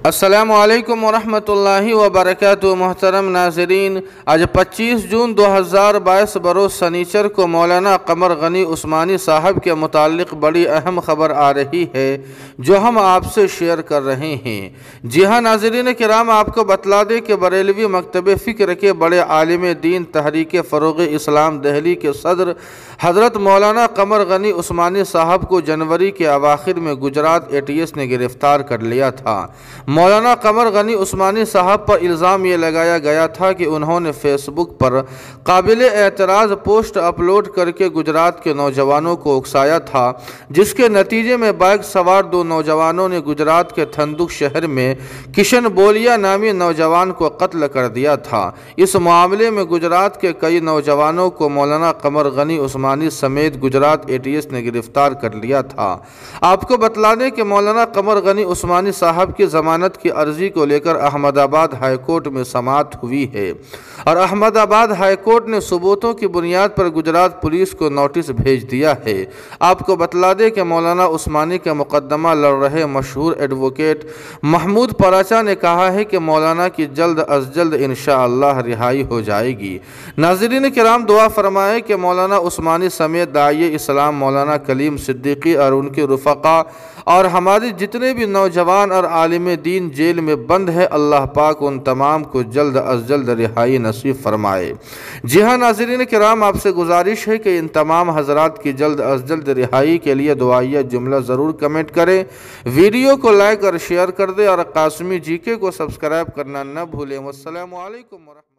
السلام علیکم ورحمۃ اللہ وبرکاتہ۔ محترم ناظرین، آج 25 جون 2022 بروز سنیچر کو مولانا قمر غنی عثمانی صاحب کے متعلق بڑی اہم خبر آ رہی ہے جو ہم آپ سے شیئر کر رہے ہیں۔ جی ہاں ناظرین کرام، آپ کو بتلا دیں کہ بریلوی مکتب فکر کے بڑے عالم دین تحریک فروغ اسلام دہلی کے صدر حضرت مولانا قمر غنی عثمانی صاحب کو جنوری کے اواخر میں گجرات ATS نے گرفتار کر لیا تھا۔ مولانا قمر غنی عثمانی صاحب پر الزام یہ لگایا گیا تھا کہ انہوں نے فیس بک پر قابل اعتراض پوسٹ اپلوڈ کر کے گجرات کے نوجوانوں کو اکسایا تھا، جس کے نتیجے میں بائک سوار 2 نوجوانوں نے گجرات کے تھندک شہر میں کشن بولیا نامی نوجوان کو قتل کر دیا تھا۔ اس معاملے میں گجرات کے کئی نوجوانوں کو مولانا قمر غنی عثمانی سمیت گجرات ATS نے گرفتار کر لیا تھا۔ آپ کو بتلا دیں کہ مولانا قمر غنی عثمانی صاحب کی ضمانت کی عرضی کو لے کر احمد آباد ہائی کورٹ میں سماعت ہوئی ہے اور احمد آباد ہائی کورٹ نے ثبوتوں کی بنیاد پر گجرات پولیس کو نوٹس بھیج دیا ہے۔ آپ کو بتلا دیں کہ مولانا عثمانی کا مقدمہ لڑ رہے مشہور ایڈوکیٹ محمود پراچا نے کہا ہے کہ مولانا کی جلد از جلد انشاءاللہ رہائی ہو جائے گی۔ ناظرین کرام، دعا فرمائیں کہ مولانا عثمانی سمیت داعیہ اسلام مولانا کلیم صدیقی اور ان کے رفقا اور ہمارے جتنے بھی نوجوان اور عالم دین جیل میں بند ہے، اللہ پاک ان تمام کو جلد از جلد رہائی نصیب فرمائے۔ جی ہاں ناظرین کرام، آپ سے گزارش ہے کہ ان تمام حضرات کی جلد از جلد رہائی کے لیے دعائیہ جملہ ضرور کمنٹ کریں، ویڈیو کو لائک اور شیئر کر دیں اور قاسمی GK کو سبسکرائب کرنا نہ بھولیں۔ والسلام علیکم ورحمۃ اللہ۔